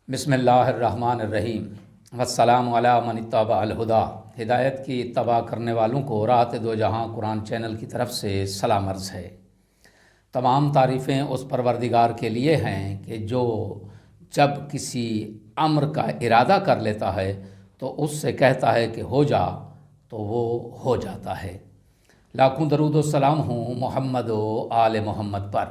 بسم اللہ الرحمن الرحیم والسلام علی من اتبع الہدیٰ۔ ہدایت کی اتباع کرنے والوں کو راحت دو جہاں قرآن چینل کی طرف سے سلام عرض ہے۔ تمام تعریفیں اس پروردگار کے لیے ہیں کہ جو جب کسی امر کا ارادہ کر لیتا ہے تو اس سے کہتا ہے کہ ہو جا تو وہ ہو جاتا ہے۔ لاکھوں درود و سلام ہوں محمد و آل محمد پر۔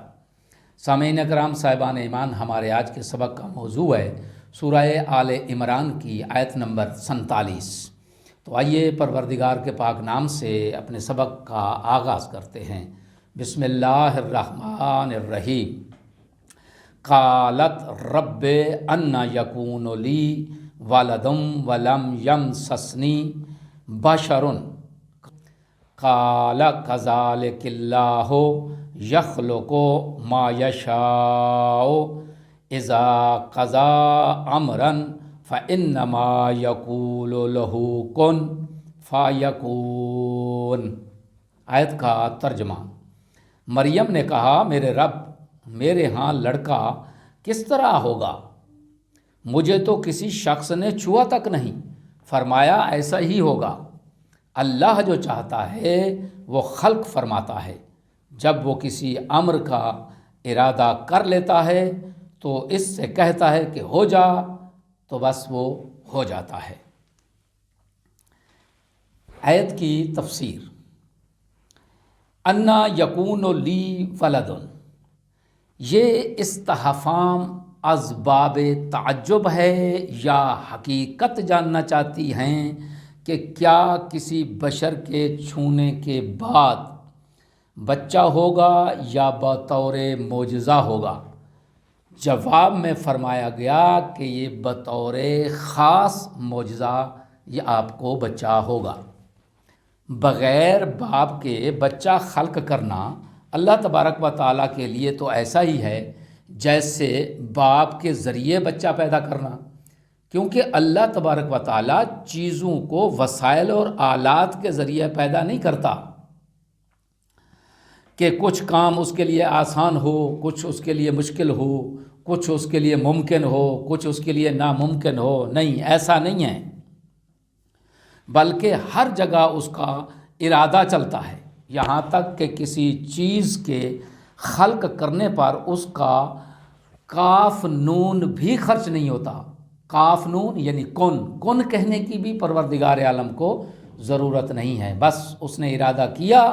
سامعین اکرام صاحبان ایمان، ہمارے آج کے سبق کا موضوع ہے سورہ آل عمران کی آیت نمبر 47۔ تو آئیے پروردگار کے پاک نام سے اپنے سبق کا آغاز کرتے ہیں۔ بسم اللہ الرحمن الرحیم۔ قالت رب ان یکون لی ولد ولم یمسسنی بشر قال کذالک اللہ یخلق ما یشاء اذا قضى امرا فانما یقول له کن فیکون۔ آیت کا ترجمہ۔ مریم نے کہا، میرے رب، میرے ہاں لڑکا کس طرح ہوگا؟ مجھے تو کسی شخص نے چھوا تک نہیں۔ فرمایا ایسا ہی ہوگا۔ اللہ جو چاہتا ہے وہ خلق فرماتا ہے۔ جب وہ کسی امر کا ارادہ کر لیتا ہے تو اس سے کہتا ہے کہ ہو جا تو بس وہ ہو جاتا ہے۔ آیت کی تفسیر۔ انا یکون لی ولد، یہ استفہام از باب تعجب ہے یا حقیقت جاننا چاہتی ہیں کہ کیا کسی بشر کے چھونے کے بعد بچہ ہوگا یا بطور معجزہ ہوگا؟ جواب میں فرمایا گیا کہ یہ بطور خاص معجزہ یہ آپ کو بچہ ہوگا۔ بغیر باپ کے بچہ خلق کرنا اللہ تبارک و تعالیٰ کے لیے تو ایسا ہی ہے جیسے باپ کے ذریعے بچہ پیدا کرنا، کیونکہ اللہ تبارک و تعالیٰ چیزوں کو وسائل اور آلات کے ذریعے پیدا نہیں کرتا کہ کچھ کام اس کے لیے آسان ہو، کچھ اس کے لیے مشکل ہو، کچھ اس کے لیے ممکن ہو، کچھ اس کے لیے ناممکن ہو۔ نہیں، ایسا نہیں ہے، بلکہ ہر جگہ اس کا ارادہ چلتا ہے، یہاں تک کہ کسی چیز کے خلق کرنے پر اس کا کاف نون بھی خرچ نہیں ہوتا۔ کاف نون یعنی کن کہنے کی بھی پروردگار عالم کو ضرورت نہیں ہے، بس اس نے ارادہ کیا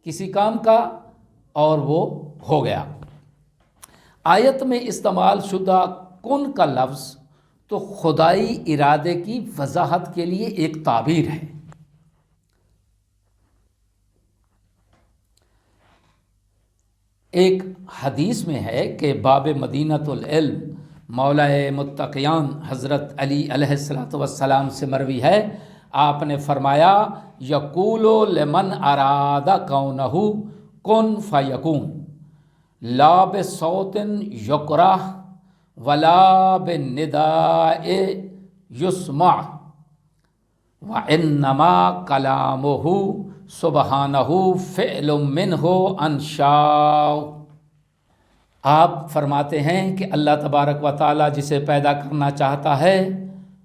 کسی کام کا اور وہ ہو گیا۔ آیت میں استعمال شدہ کن کا لفظ تو خدائی ارادے کی وضاحت کے لیے ایک تعبیر ہے۔ ایک حدیث میں ہے کہ باب مدینۃ العلم مولا متقیان حضرت علی علیہ السلام سے مروی ہے، آپ نے فرمایا یقول لمن اراد کونہ کن فیکون لا بصوت یکرہ ولا بنداء یسمع وانما کلامہ سبحانہ فعل منہ انشاء۔ آپ فرماتے ہیں کہ اللہ تبارک و تعالیٰ جسے پیدا کرنا چاہتا ہے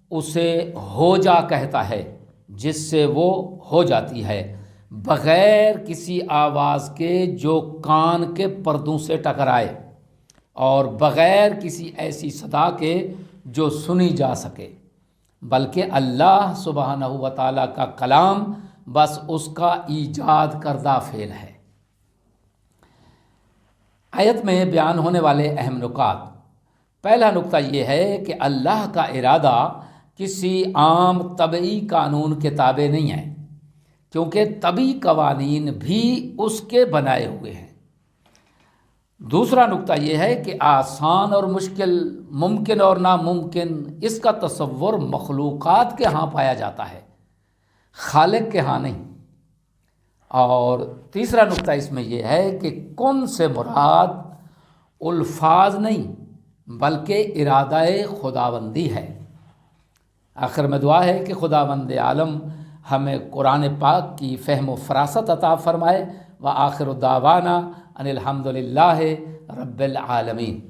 اسے ہو جا کہتا ہے، جس سے وہ ہو جاتی ہے، بغیر کسی آواز کے جو کان کے پردوں سے ٹکرائے اور بغیر کسی ایسی صدا کے جو سنی جا سکے، بلکہ اللہ سبحانہ و تعالیٰ کا کلام بس اس کا ایجاد کردہ فعل ہے۔ آیت میں بیان ہونے والے اہم نکات۔ پہلا نکتہ یہ ہے کہ اللہ کا ارادہ کسی عام طبعی قانون کے تابع نہیں ہے، کیونکہ طبعی قوانین بھی اس کے بنائے ہوئے ہیں۔ دوسرا نکتہ یہ ہے کہ آسان اور مشکل، ممکن اور ناممکن، اس کا تصور مخلوقات کے ہاں پایا جاتا ہے، خالق کے ہاں نہیں۔ اور تیسرا نکتہ اس میں یہ ہے کہ کن سے مراد الفاظ نہیں بلکہ ارادہ خداوندی ہے۔ آخر میں دعا ہے کہ خداوند عالم ہمیں قرآن پاک کی فہم و فراست عطا فرمائے۔ وآخر دعوانا ان الحمد للہ رب العالمین۔